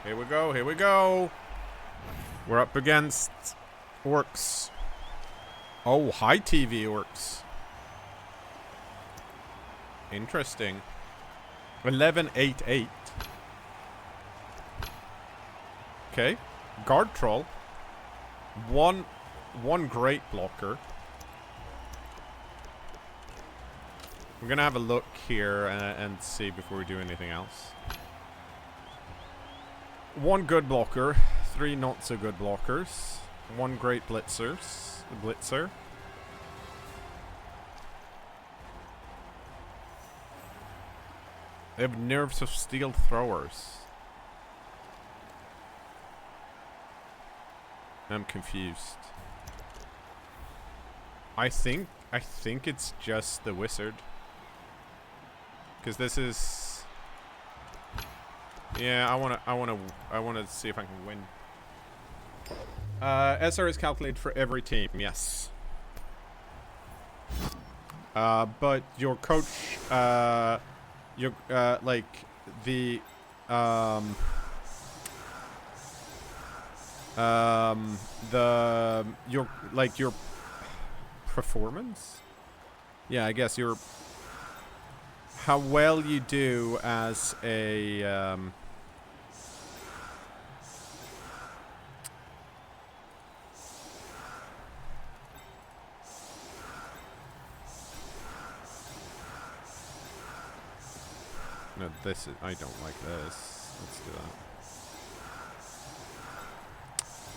Here we go, here we go. We're up against orcs. Oh, high TV orcs. Interesting. 1188. Okay. Guard troll. One great blocker. We're gonna have a look here and see before we do anything else. One good blocker, three not so good blockers, one great blitzer. They have nerves of steel throwers. I'm confused. I think it's just the wizard. Because this is... Yeah, I wanna see if I can win. SR is calculated for every team, yes. But your coach, like the your performance. Yeah, I guess your how well you do as a no, this is, I don't like this. Let's do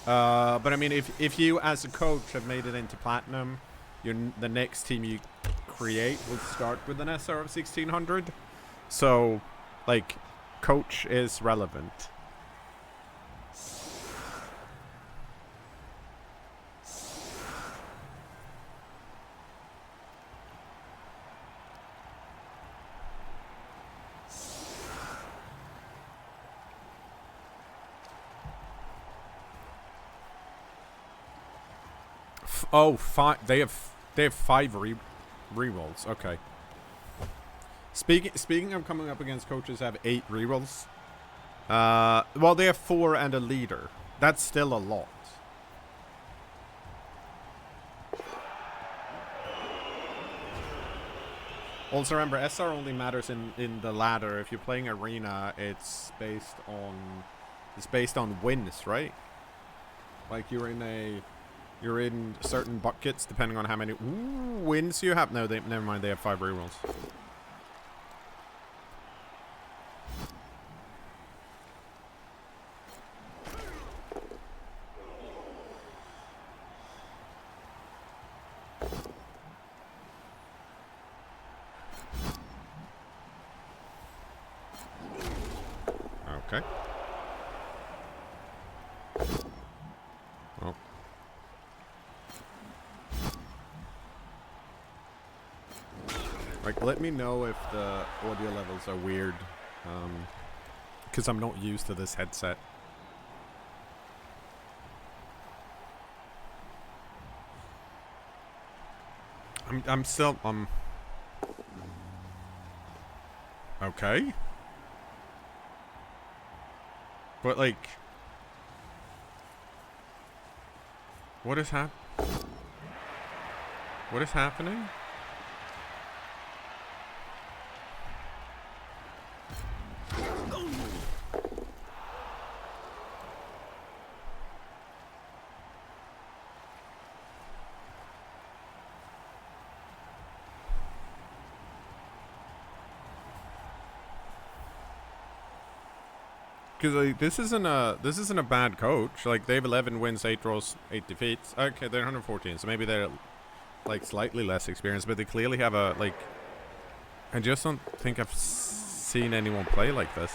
that. But I mean, if you as a coach have made it into platinum, the next team you create will start with an SR of 1600. So, like, coach is relevant. They have 5 rerolls. Okay. Speaking of coming up against coaches have 8 rerolls. Well, they have 4 and a leader. That's still a lot. Also remember, SR only matters in the ladder. If you're playing arena, it's based on wins, right? Like you're in certain buckets depending on how many wins you have. No, never mind. They have 5 rerolls. Okay. Well. Like, let me know if the audio levels are weird, because I'm not used to this headset. I'm still, okay. But, like, what is happening? Because like, this isn't a bad coach. Like they have 11 wins, 8 draws, 8 defeats. Okay, they're 114, so maybe they're like slightly less experienced, but they clearly have a like. I just don't think I've seen anyone play like this.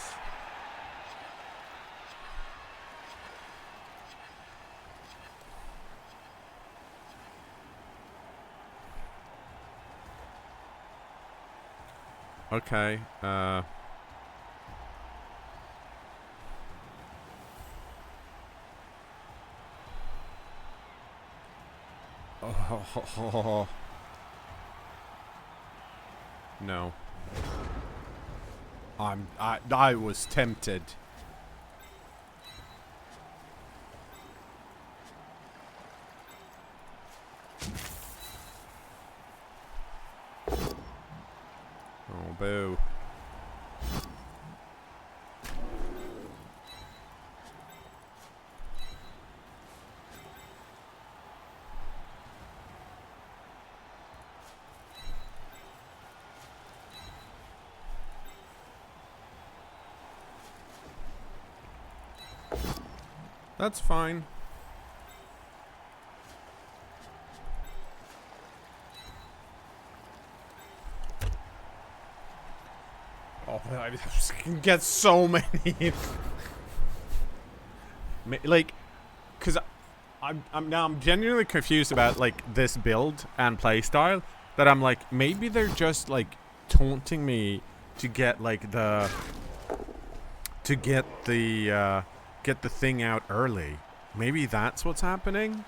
Okay. No. I was tempted. Boo. That's fine. Oh, I can get so many. Like, cause I'm genuinely confused about like this build and playstyle. That I'm like, maybe they're just like taunting me to get like the get the thing out early. Maybe that's what's happening.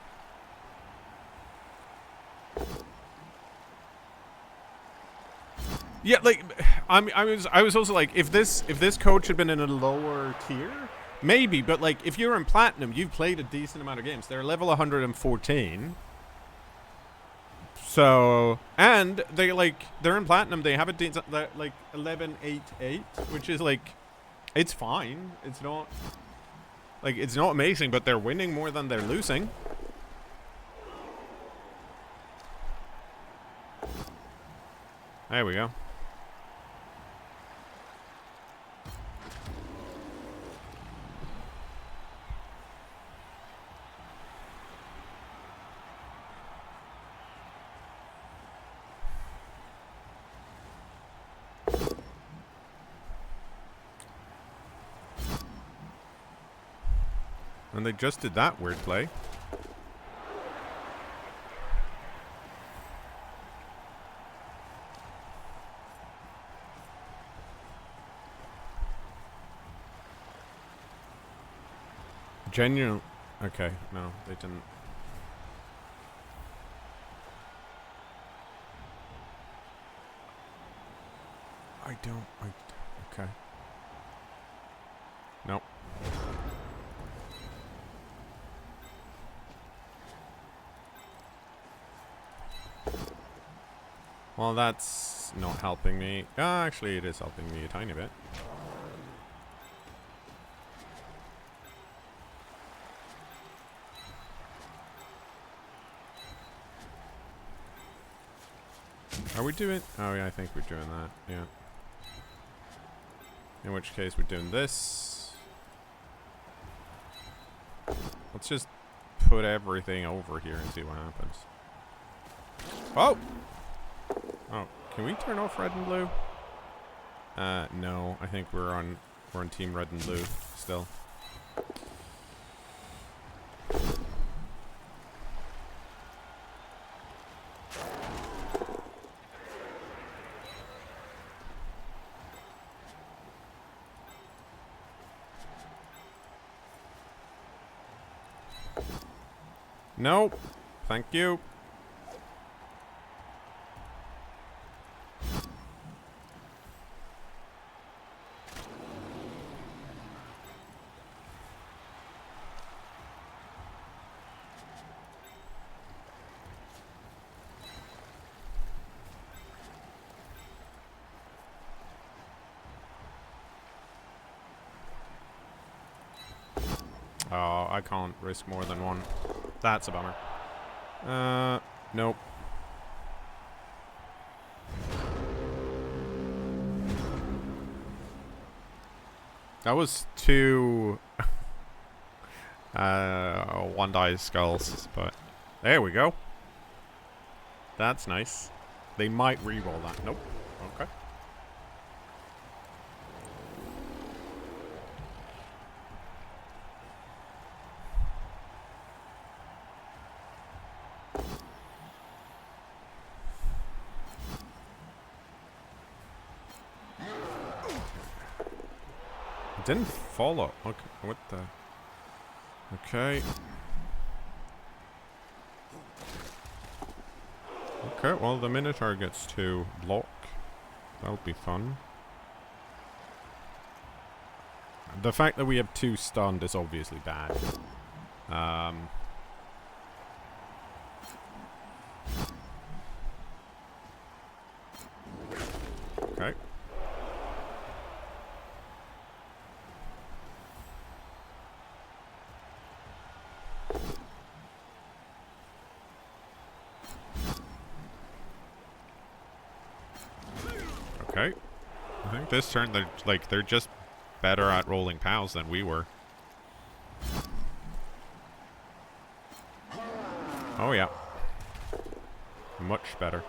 Yeah, like I was also like, if this coach had been in a lower tier, maybe. But like, if you're in platinum, you've played a decent amount of games. They're level 114. So, and they're in platinum. They have a like 1188, which is like, it's fine. It's not like, it's not amazing, but they're winning more than they're losing. There we go. And they just did that weird play. Genuine. Okay, no, they didn't. Okay. Nope. Well, that's not helping me. Actually, it is helping me a tiny bit. Are we doing... Oh, yeah, I think we're doing that. Yeah. In which case, we're doing this. Let's just put everything over here and see what happens. Oh! Oh, can we turn off red and blue? No. I think we're on team red and blue still. Nope. Thank you. Oh, I can't risk more than one. That's a bummer. Nope. That was two one die skulls, but there we go. That's nice. They might re-roll that. Nope. Okay. It didn't follow. Okay, what the? Okay. Okay, well, the Minotaur gets to block. That'll be fun. The fact that we have 2 stunned is obviously bad. Okay. Okay. I think this turn they're just better at rolling pals than we were. Oh yeah. Much better.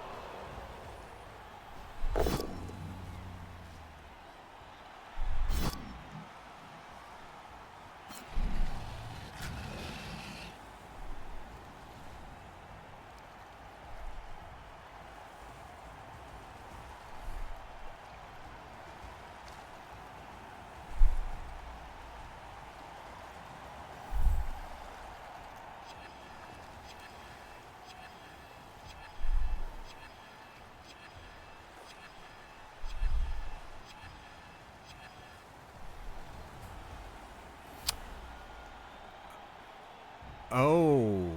Oh.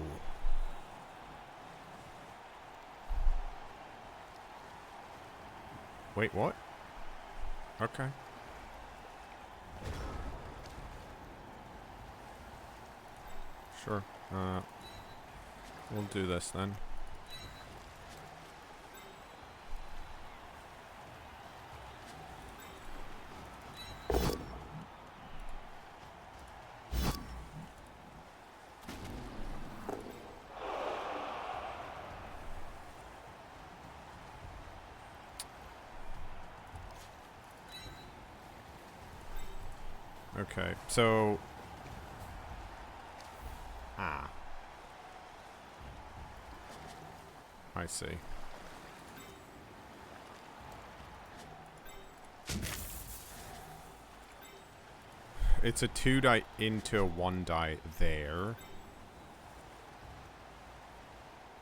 Wait, what? Okay. Sure. We'll do this then. Okay, so... Ah. I see. It's a 2 die into a 1 die there.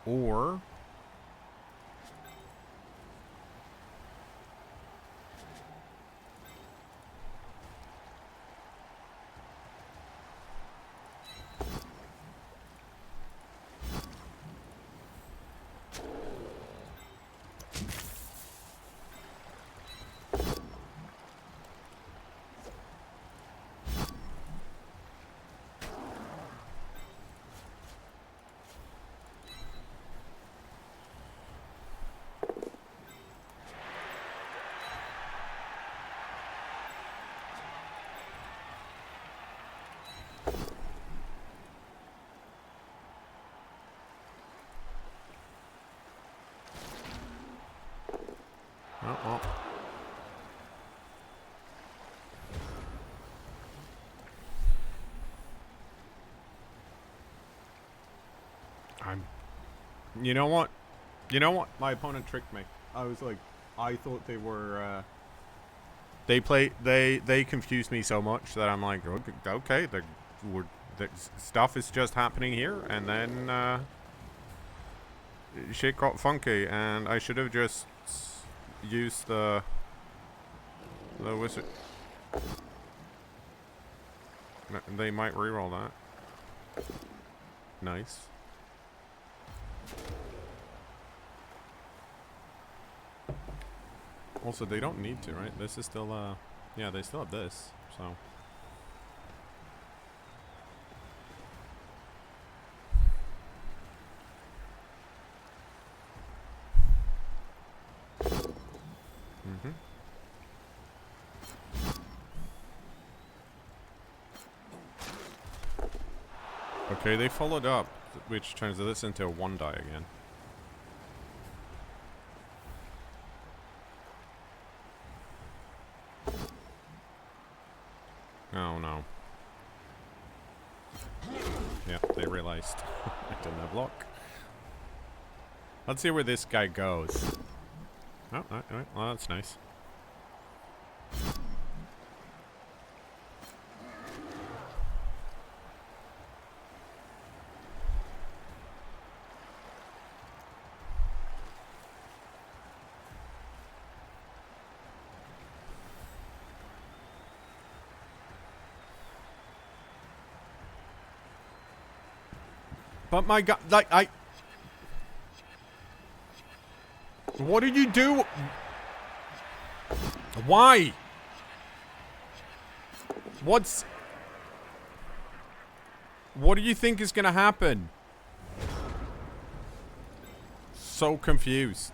Or... Oh, well. You know what? You know what? My opponent tricked me. I was like, I thought they were, they confused me so much that I'm like, okay, the stuff is just happening here, and then, shit got funky, and I should have just used the wizard. They might reroll that. Nice. Also, they don't need to, right? This is still, yeah, they still have this, so. Mm-hmm. Okay, they followed up, which turns this into a 1 die again. Oh no. Yeah, they realized I didn't have luck. Let's see where this guy goes. Oh, alright, well that's nice. But my god, like, what did you do? Why? What do you think is gonna happen? So confused.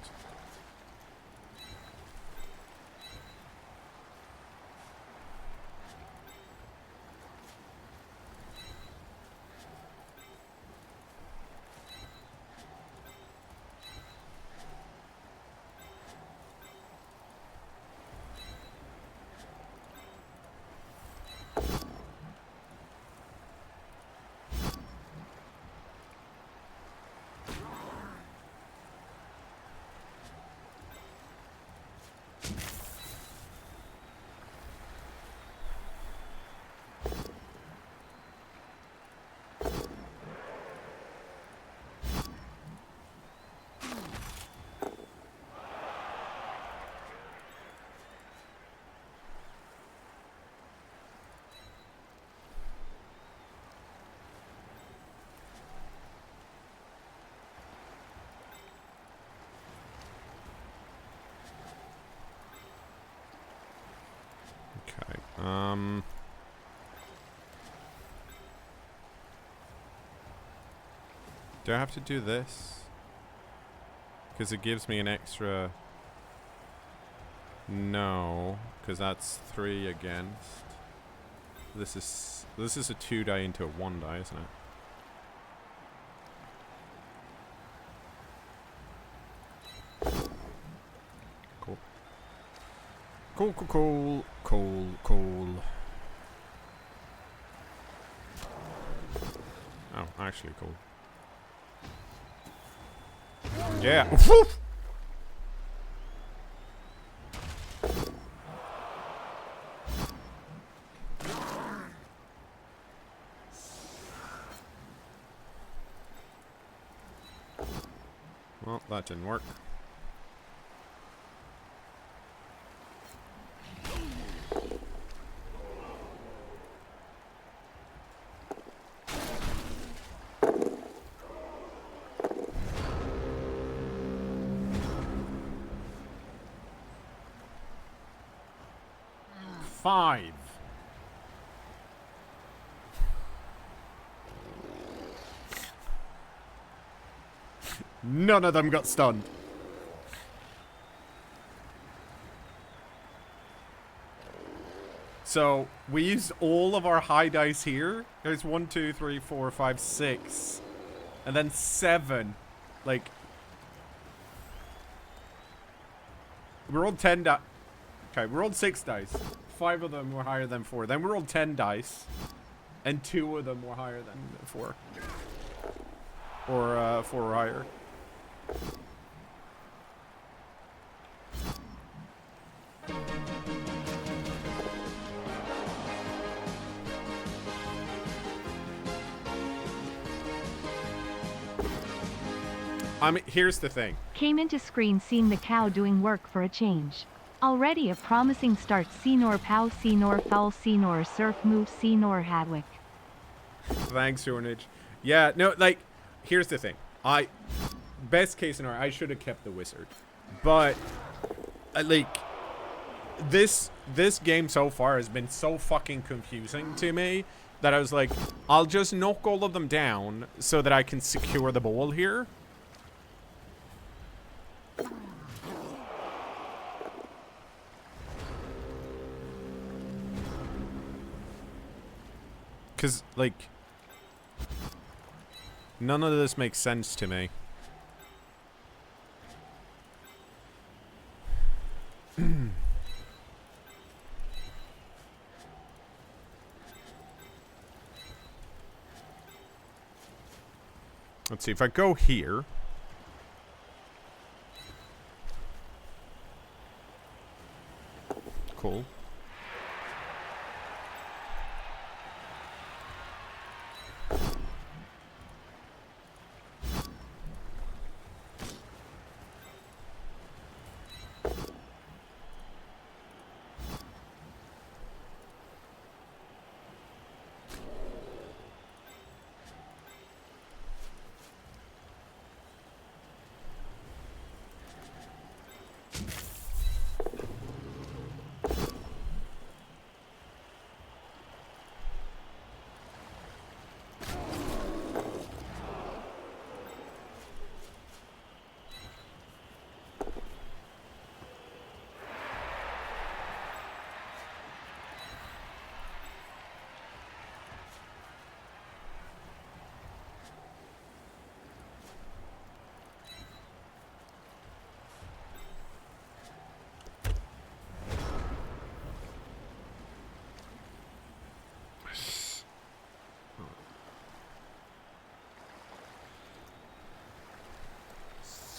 Do I have to do this? Because it gives me an extra... No, because that's 3 against. This is a 2 die into a 1 die, isn't it? Cool. Cool, cool, cool, cool, cool. Oh, actually cool. Yeah. Well, that didn't work. Five. None of them got stunned. So we used all of our high dice here. There's 1, 2, 3, 4, 5, 6, and then 7. Like we rolled 10 dice. Okay, we rolled 6 dice. 5 of them were higher than 4. Then we rolled 10 dice, and 2 of them were higher than 4. Or 4 or higher. I mean, here's the thing. Came into screen seeing the cow doing work for a change. Already a promising start. cKnoor pow, cKnoor foul, cKnoor surf move, cKnoor Hadwick. Thanks, Jornage. Yeah, no, like, here's the thing. Best case scenario, I should have kept the wizard. But, like, this game so far has been so fucking confusing to me that I was like, I'll just knock all of them down so that I can secure the ball here. Because, like, none of this makes sense to me. Let's see, if I go here... Cool.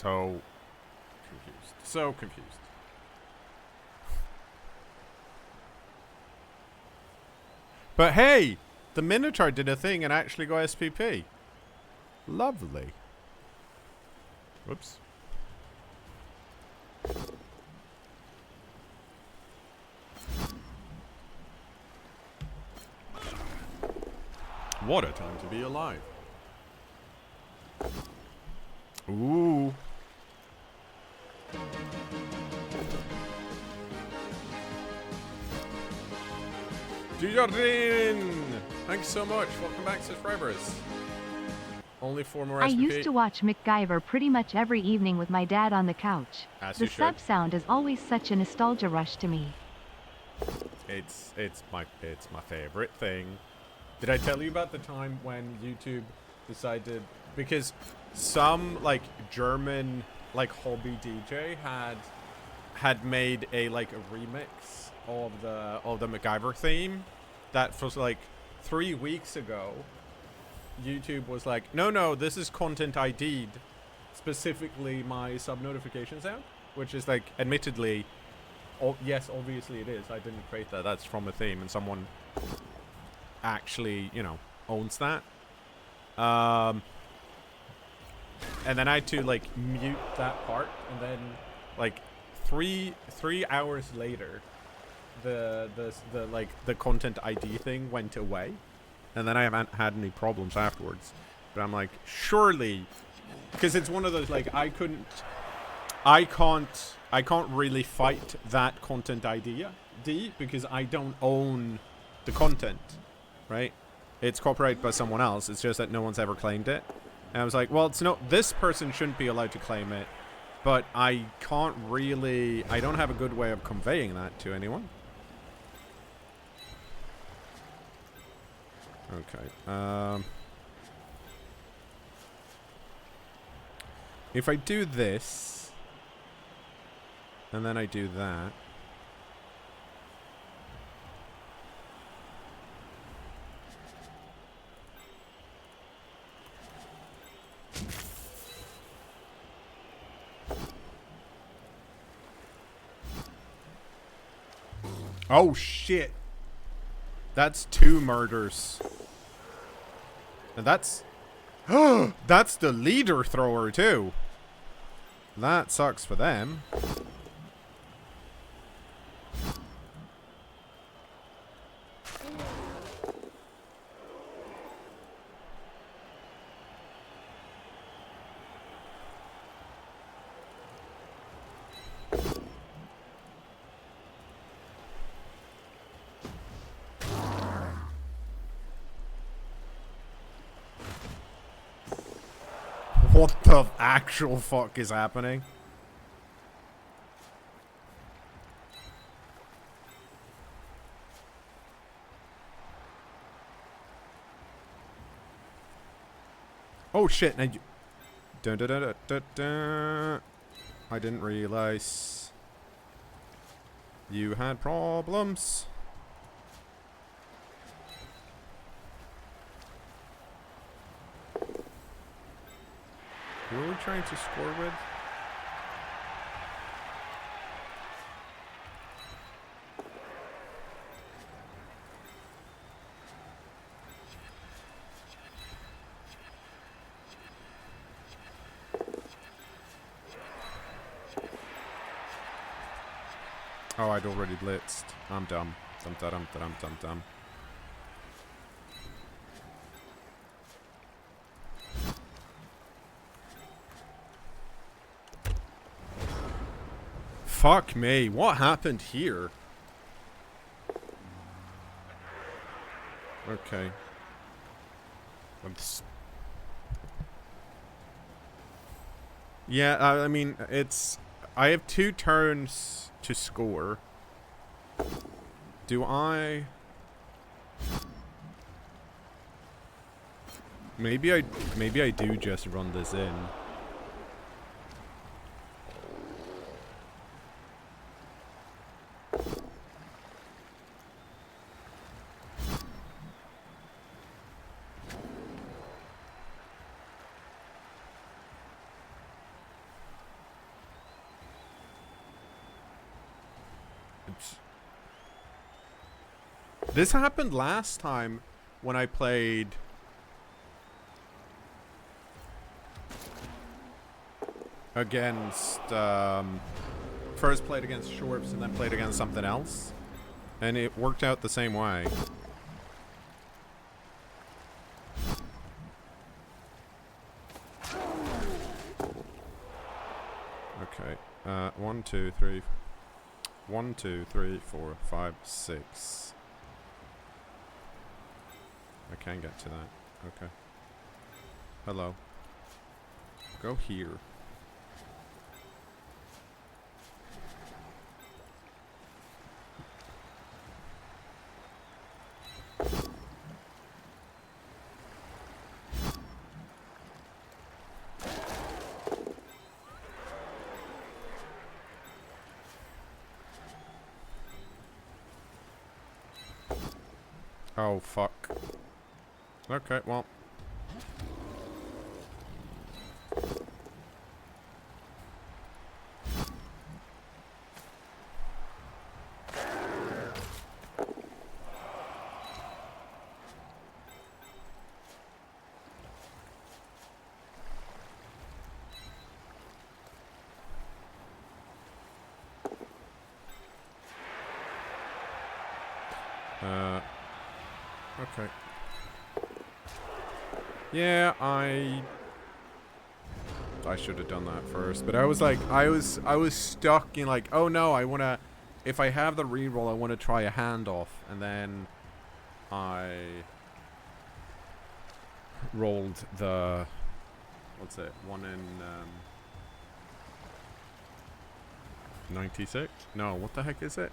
So confused. So confused. But hey, the Minotaur did a thing and actually got SPP. Lovely. Whoops. What a time to be alive. Ooh. Dujardin! Thanks so much. Welcome back, subscribers. Only 4 more I SPP. used to watch MacGyver pretty much every evening with my dad on the couch. As The you should. sub sound is always such a nostalgia rush to me. It's my favorite thing. Did I tell you about the time when YouTube decided, because some like German like hobby DJ had made a remix of the MacGyver theme that was like 3 weeks ago. YouTube was like, no, this is content ID'd, specifically my sub notification sound, which is like, admittedly, yes, obviously it is. I didn't create that. That's from a theme, and someone actually, owns that. And then I had to like mute that part, and then like three hours later, the content ID thing went away, and then I haven't had any problems afterwards. But I'm like, surely, because it's one of those like I can't really fight that content ID because I don't own the content, right? It's copyrighted by someone else. It's just that no one's ever claimed it. And I was like, well, this person shouldn't be allowed to claim it, but I don't have a good way of conveying that to anyone. Okay. If I do this, and then I do that. Oh shit. That's 2 murders. And that's that's the leader thrower too. That sucks for them. What the actual fuck is happening? Oh shit! Now you... Dun, dun, dun, dun, dun. I didn't realize you had problems. Who are we trying to score with? Oh, I'd already blitzed. I'm dumb. Dumb. Fuck me, what happened here? Okay. Yeah, I mean, I have 2 turns to score. Do I... Maybe I do just run this in. This happened last time when I played against first played against Shorps and then played against something else, and it worked out the same way. Okay, 1 2 3 1 2 3 4 5 6. can get to that. Okay. Hello. Go here. Oh, fuck. Okay, well. Okay. Yeah, I should have done that first, but I was like, I was stuck in like, oh no, I wanna, if I have the reroll, I wanna try a handoff, and then I rolled the, what's it, one in 96? No, what the heck is it?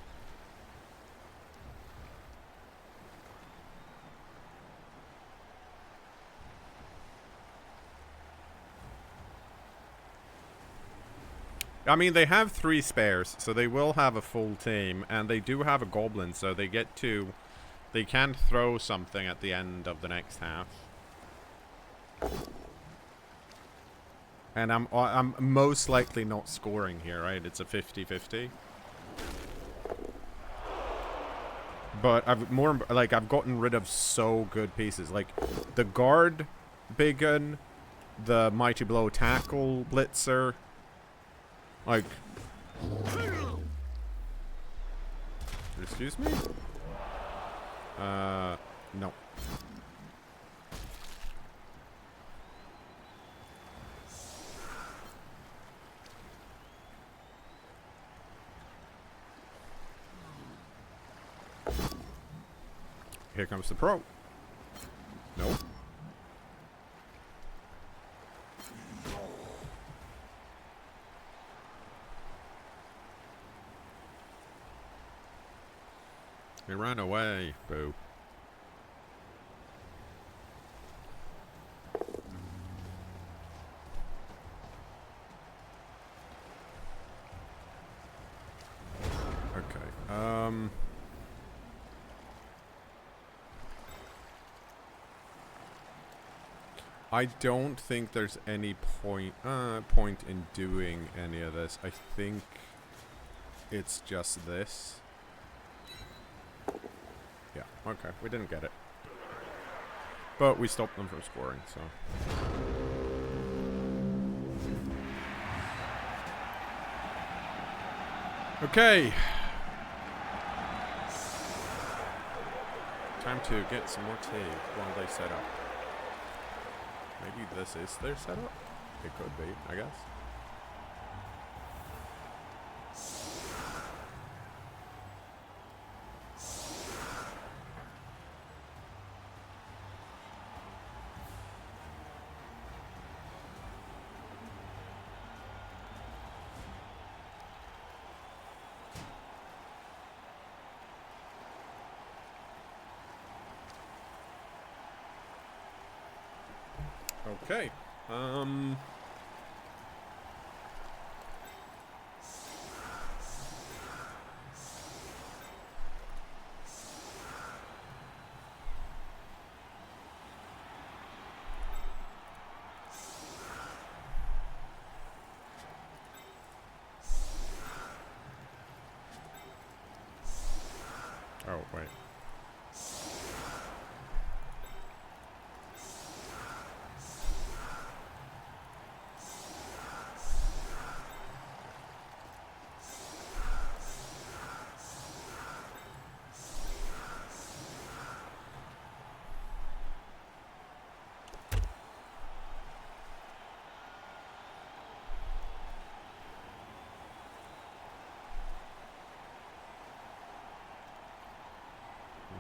I mean, they have 3 spares, so they will have a full team, and they do have a goblin, so they get to, they can throw something at the end of the next half. And I'm most likely not scoring here, right? It's a 50-50. But I've gotten rid of so good pieces. Like, the guard big gun, the mighty blow tackle blitzer. Like, excuse me? No. Here comes the pro. Nope. He ran away. Boo. Okay. I don't think there's any point in doing any of this. I think it's just this. Yeah, okay. We didn't get it. But we stopped them from scoring, so. Okay. Time to get some more tape while they set up. Maybe this is their setup? It could be, I guess. Okay. Oh, wait.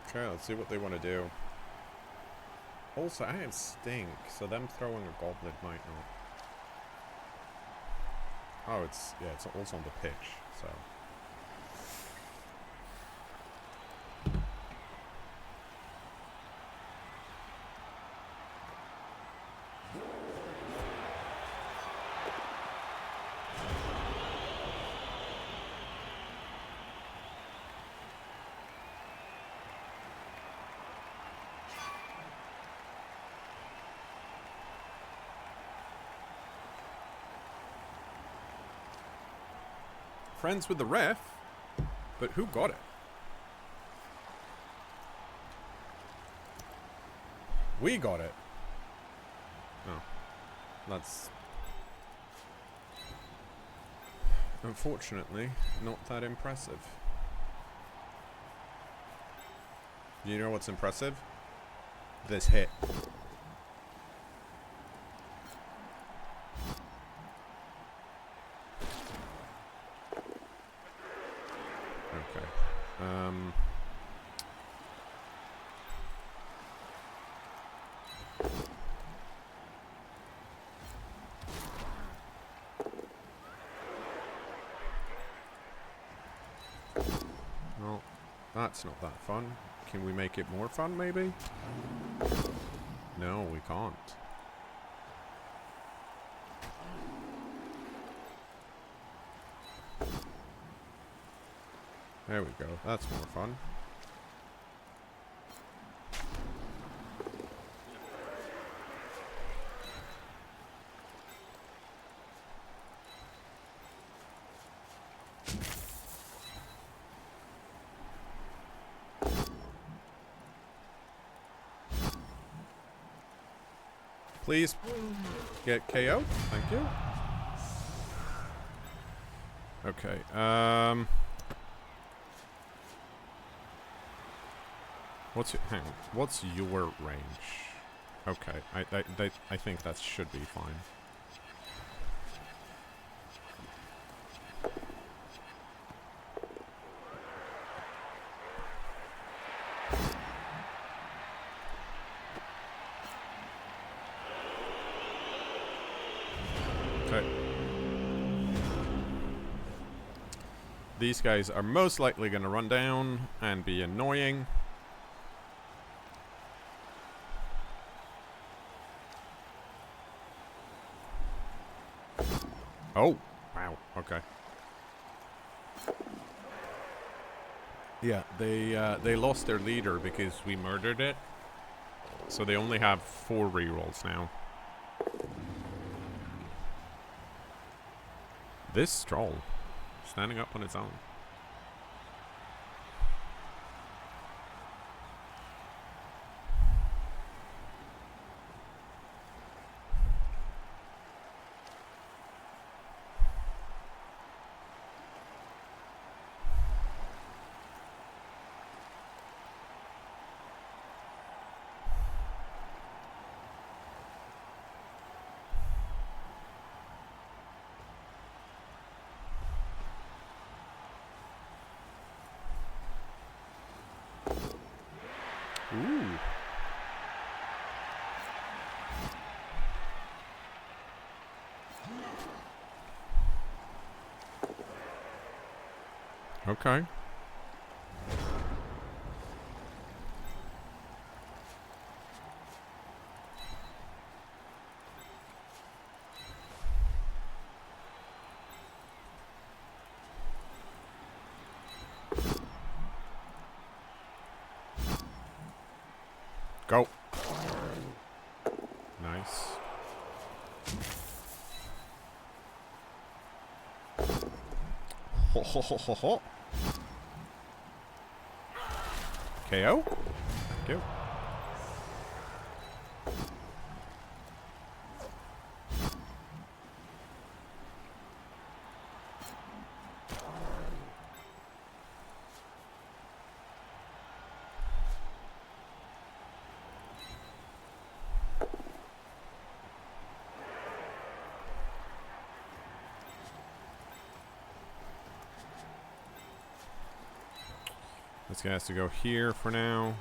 Okay, let's see what they want to do. Also, I have stink, so them throwing a goblet might not. Oh, it's also on the pitch, so. Friends with the ref? But who got it? We got it. Oh. That's... unfortunately, not that impressive. You know what's impressive? This hit. Okay. Well, that's not that fun. Can we make it more fun, maybe? No, we can't. There we go. That's more fun. Please get KO. Thank you. Okay. Hang on. What's your range? Okay. I think that should be fine. These guys are most likely going to run down and be annoying. Oh, wow. Okay. Yeah, they lost their leader because we murdered it. So they only have 4 rerolls now. This troll. Standing up on its own. Ooh. Okay. Go. Nice. Ho ho ho ho ho. KO? Thank you. This guy has to go here for now.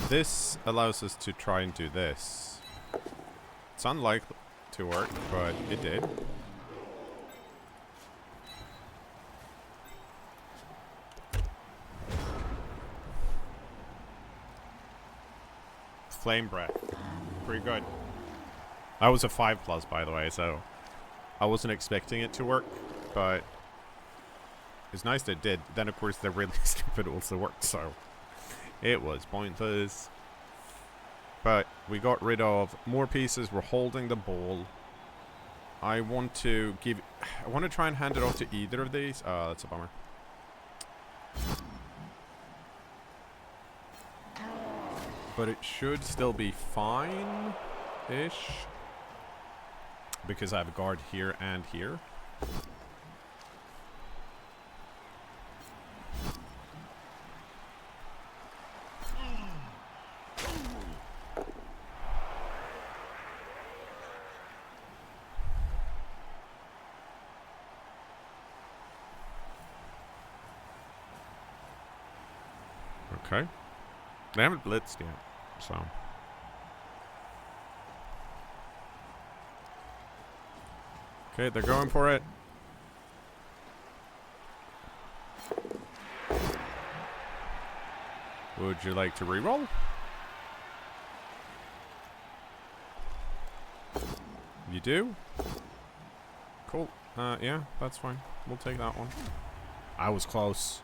This allows us to try and do this. It's unlikely to work, but it did. Flame breath. Pretty good. That was a 5+, by the way, so I wasn't expecting it to work, but it's nice that it did. Then, of course, the really stupid also worked, so it was pointless. But we got rid of more pieces. We're holding the ball. I want to try and hand it off to either of these. That's a bummer. But it should still be fine-ish. Because I have a guard here and here. Okay. They haven't blitzed yet, so. Okay, they're going for it. Would you like to reroll? You do? Cool. Yeah, that's fine. We'll take that one. I was close.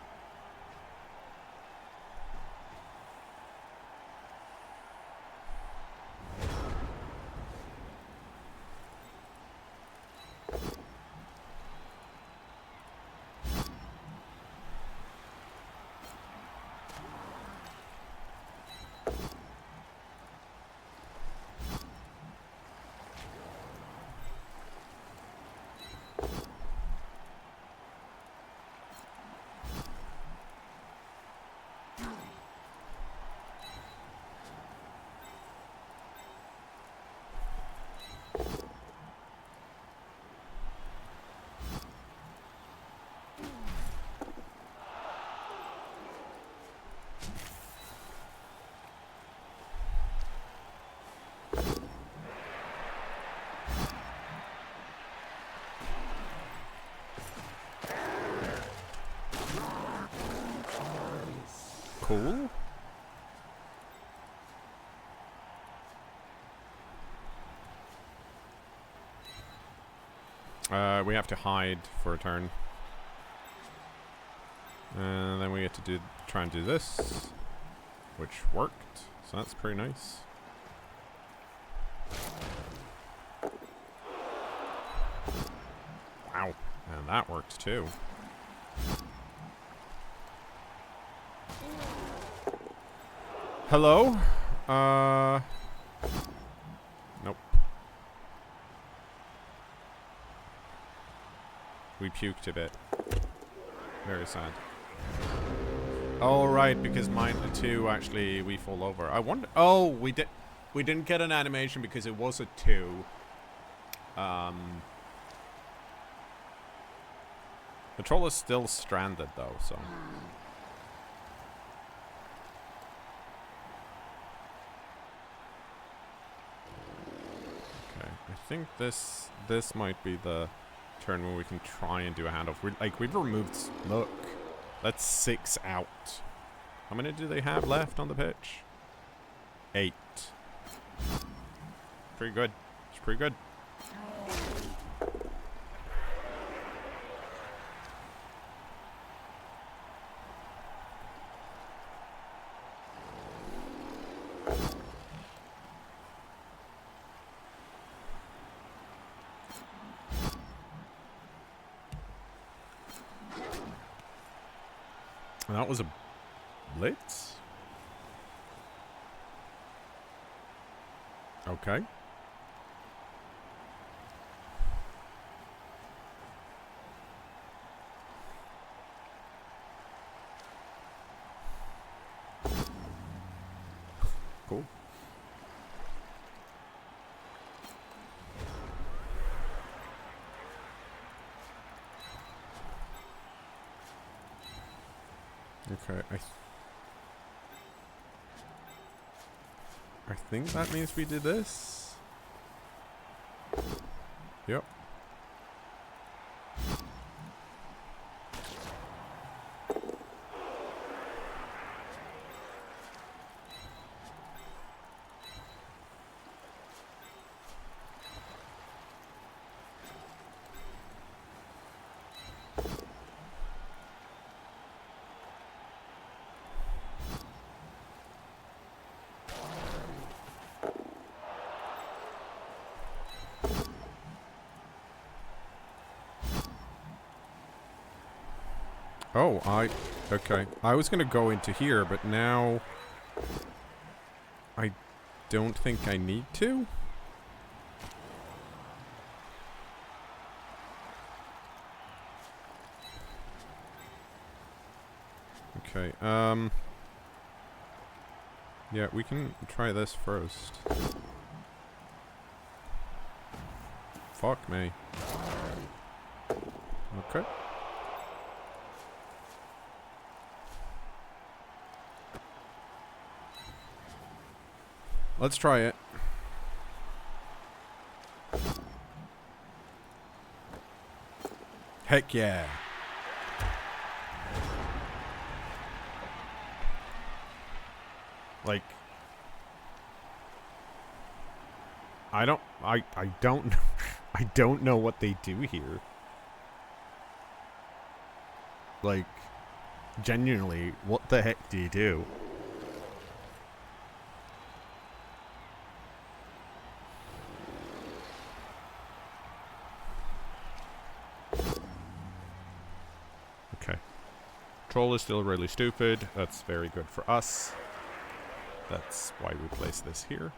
Cool. We have to hide for a turn. And then we get to try and do this, which worked. So that's pretty nice. Wow. And that worked too. Hello? Nope. We puked a bit. Very sad. Oh, right, because mine too, actually, we fall over. I wonder... Oh, we didn't get an animation because it was a 2. The troll is still stranded, though, so... Okay, I think this might be the turn where we can try and do a handoff. We've removed... Look. That's 6 out. How many do they have left on the pitch? 8. Pretty good. It's pretty good. And that was a blitz? Okay. Cool. Okay, I think that means we did this. Yep. Oh, okay. I was gonna go into here, but now I don't think I need to. Okay, yeah, we can try this first. Fuck me. Okay. Let's try it. Heck yeah. Like, I don't know. I don't know what they do here. Like, genuinely, what the heck do you do? Okay. Troll is still really stupid. That's very good for us. That's why we place this here.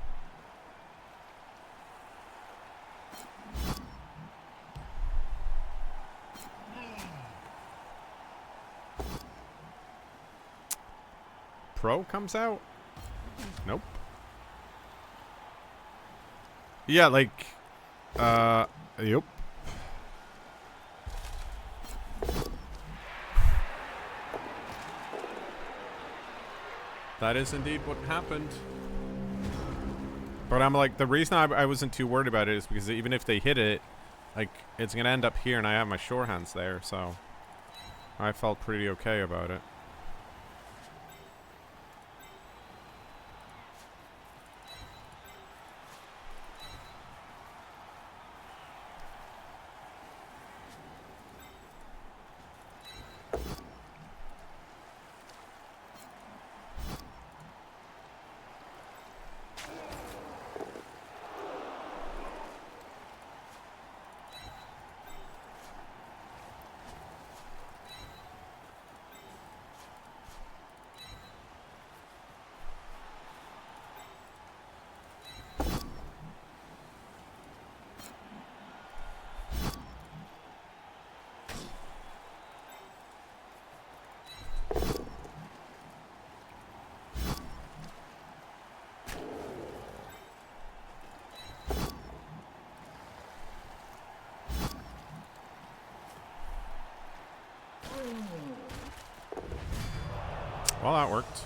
Pro comes out? Nope. Yeah, like, yep. That is indeed what happened. But I'm like, the reason I wasn't too worried about it is because even if they hit it, like, it's gonna end up here and I have my shore hands there, so I felt pretty okay about it. Well, that worked.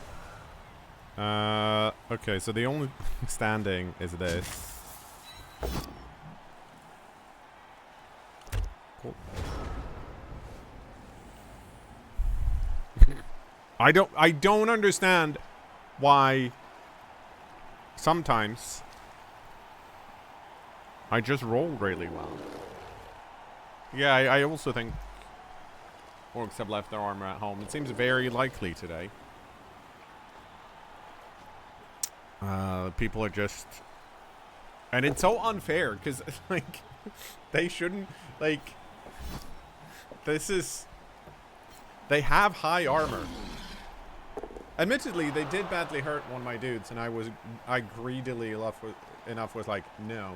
Okay, so the only standing is this. Cool. I don't understand why sometimes I just roll really well. Yeah, I also think orcs have left their armor at home. It seems very likely today. People are just... And it's so unfair, because, like, they shouldn't, like... This is... They have high armor. Admittedly, they did badly hurt one of my dudes, and I greedily enough was like, no.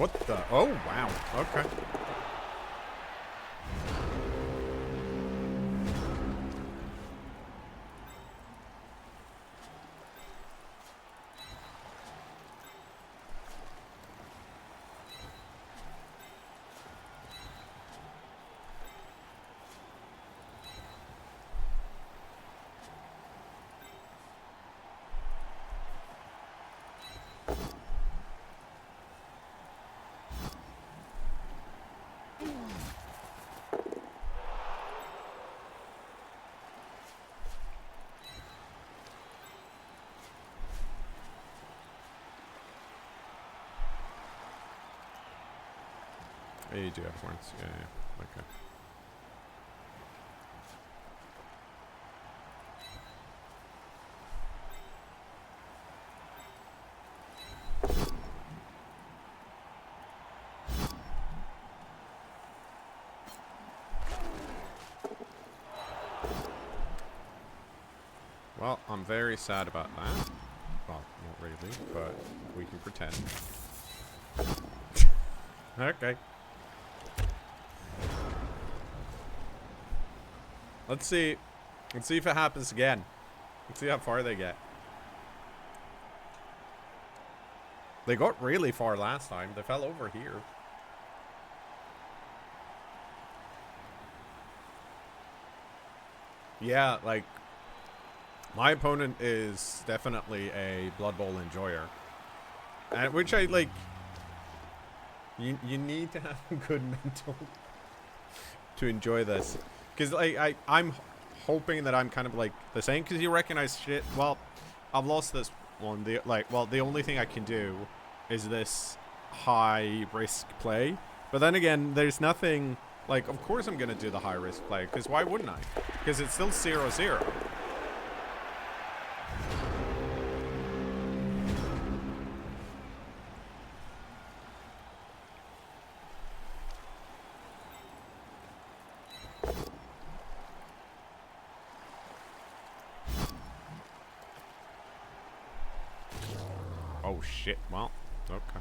What the? Oh, wow. Okay. Yeah, you do have horns. Yeah, yeah. Okay. Well, I'm very sad about that. Well, not really, but we can pretend. Okay. Let's see. Let's see if it happens again. Let's see how far they get. They got really far last time. They fell over here. Yeah, like, my opponent is definitely a Blood Bowl enjoyer. Which I, like, you need to have a good mental to enjoy this. Because, like, I'm hoping that I'm kind of, like, the same. Because you recognize shit. Well, I've lost this one. The only thing I can do is this high-risk play. But then again, there's nothing... Like, of course I'm going to do the high-risk play, because why wouldn't I? Because it's still 0-0. Oh, shit. Well, okay.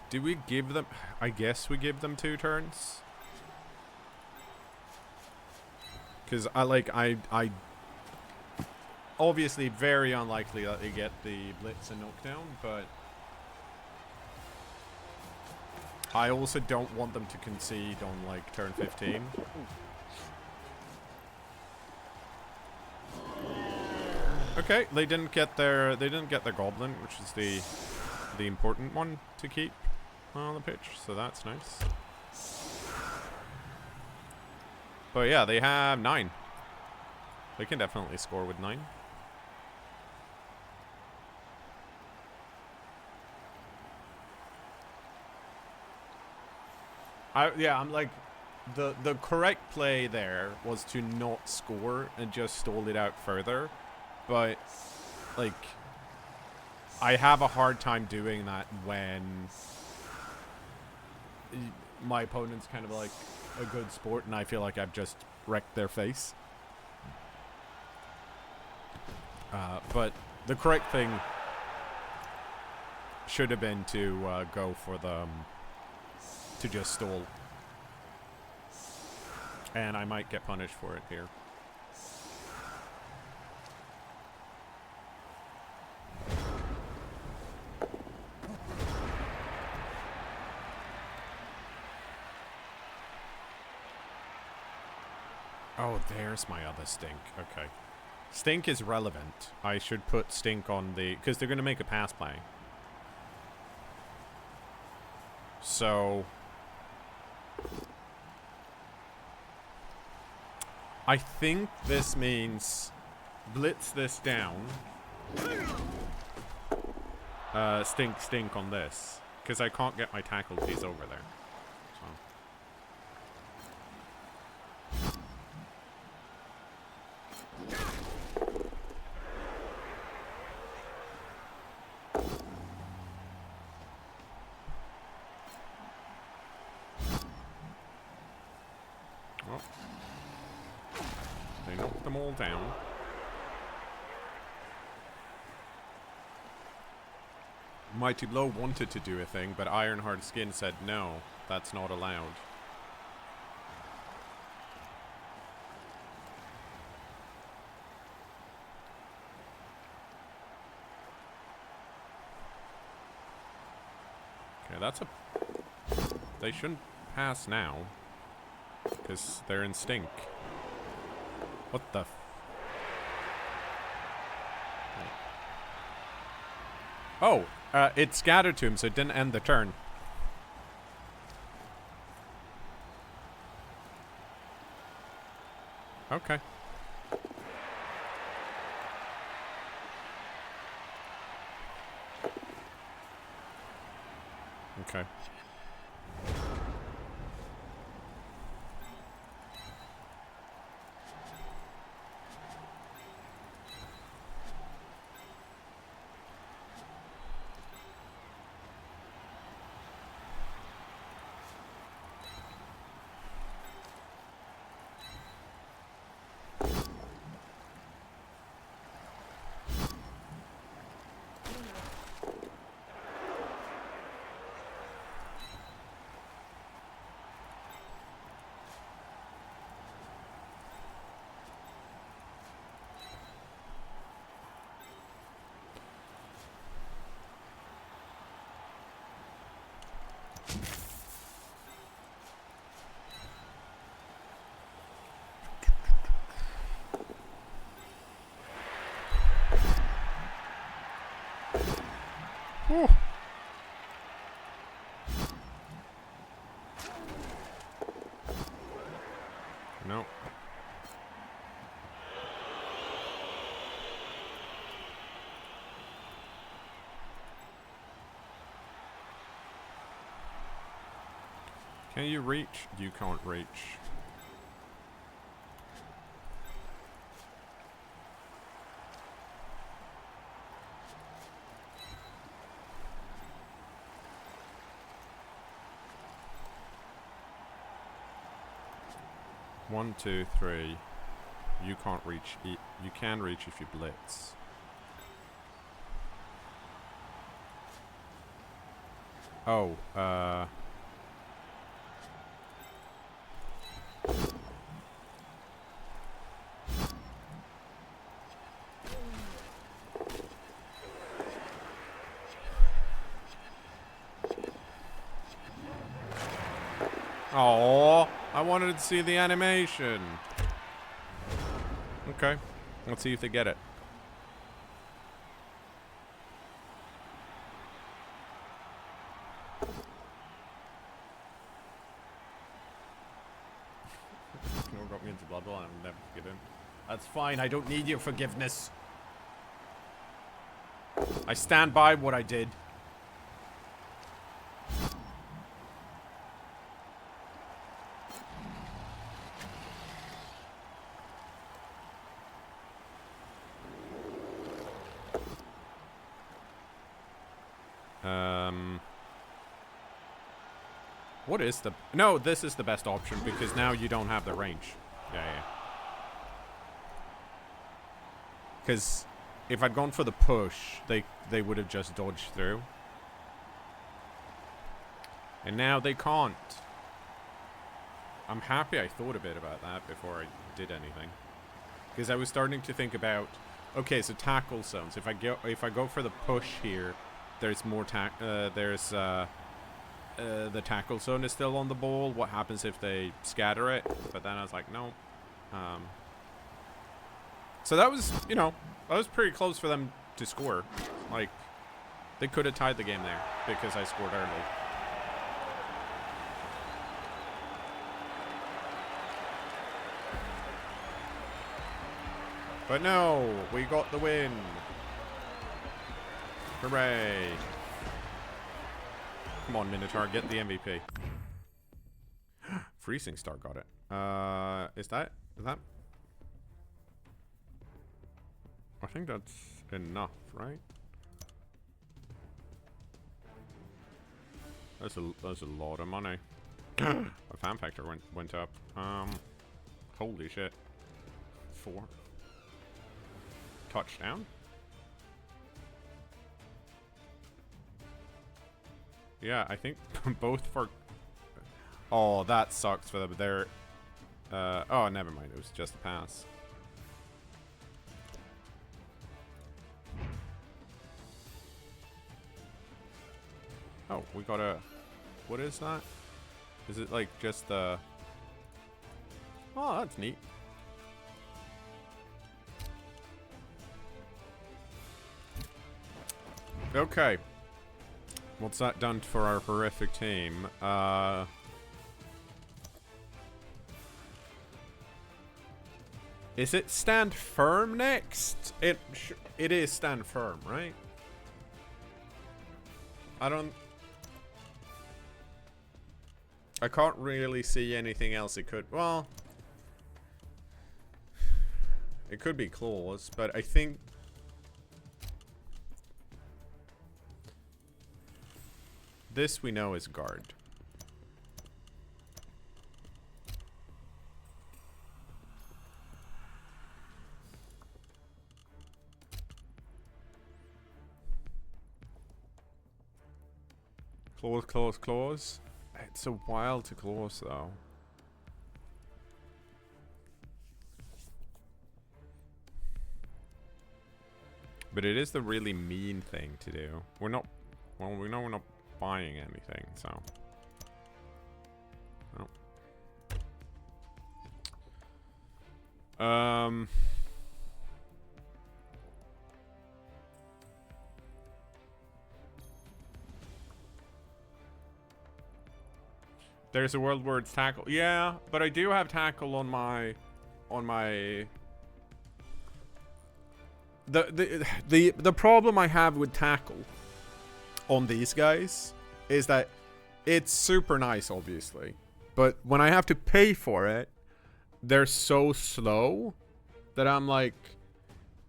Do we give them... I guess we give them 2 turns. Because I obviously very unlikely that they get the blitz and knockdown, but I also don't want them to concede on, like, turn 15. Okay, they didn't get their goblin, which is the important one to keep on the pitch, so that's nice. But yeah, they have 9. They can definitely score with 9. I'm like, the correct play there was to not score and just stall it out further. But, like, I have a hard time doing that when my opponent's kind of like a good sport and I feel like I've just wrecked their face. But the correct thing should have been to go for the to just stall. And I might get punished for it here. Oh, there's my other stink. Okay. Stink is relevant. I should put stink on the... Because they're going to make a pass play. So... I think this means blitz this down. stink on this. Because I can't get my tackle piece over there. So. Oh. They knocked them all down. Mighty Blow wanted to do a thing, but Ironheart Skin said no, that's not allowed. Okay, that's a... They shouldn't pass now, because they're in stink. What the... Oh! It scattered to him, so it didn't end the turn. Okay. Okay. Ooh. No. Can you reach? You can't reach. One, two, three. You can't reach. You can reach if you blitz. Oh, oh, I wanted to see the animation. Okay, let's see if they get it. cKnoor got me into Blood Bowl, I'm never forgiven. That's fine, I don't need your forgiveness. I stand by what I did. What is the... No, this is the best option because now you don't have the range. Yeah. Because if I'd gone for the push, they would have just dodged through. And now they can't. I'm happy I thought a bit about that before I did anything. Because I was starting to think about... Okay, so tackle zones. If I go for the push here, there's more the tackle zone is still on the ball. What happens if they scatter it? But then I was like, no. So that was, you know, that was pretty close for them to score. Like, they could have tied the game there because I scored early. But no, we got the win. Hooray! Come on, Minotaur, get the MVP. Freezing Star got it. Is that? I think that's enough, right? That's a lot of money. My fan factor went up. Holy shit. 4. Touchdown? Yeah, I think both for... Oh, that sucks for them. They're... oh, never mind. It was just a pass. Oh, we got a... What is that? Is it like just the... Oh, that's neat. Okay. What's that done for our horrific team? Is it stand firm next? It is stand firm, right? I can't really see anything else it could... Well... It could be claws, but I think... This we know is guard. Claws, claws, claws. It's a while to claws, though. But it is the really mean thing to do. We're not... Well, we know we're not buying anything, so... Oh. There's a world where it's tackle. Yeah, but I do have tackle on my... The problem I have with tackle on these guys is that it's super nice, obviously, but when I have to pay for it, they're so slow that I'm like,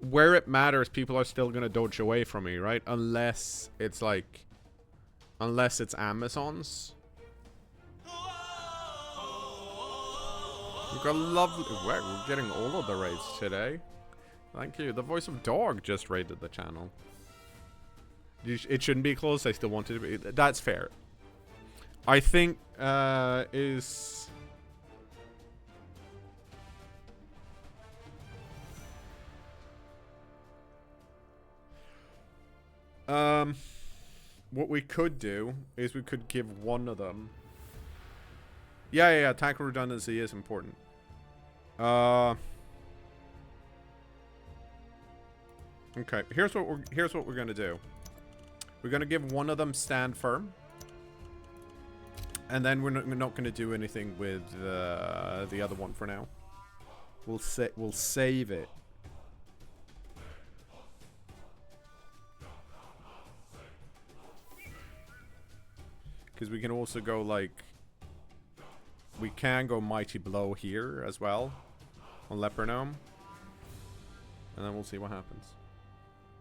where it matters, people are still gonna dodge away from me, right? Unless it's like, unless it's Amazon's. We've got a lovely... We're getting all of the raids today. Thank you. The voice of dog just raided the channel. It shouldn't be close. I still want it to be. That's fair. I think is... What we could do is we could give one of them... Yeah. Tackle redundancy is important. Okay. Here's what we're gonna do. We're gonna give one of them stand firm, and then we're not gonna do anything with the other one for now. We'll save it. Because we can also go like... We can go Mighty Blow here as well on Leper Gnome. And then we'll see what happens.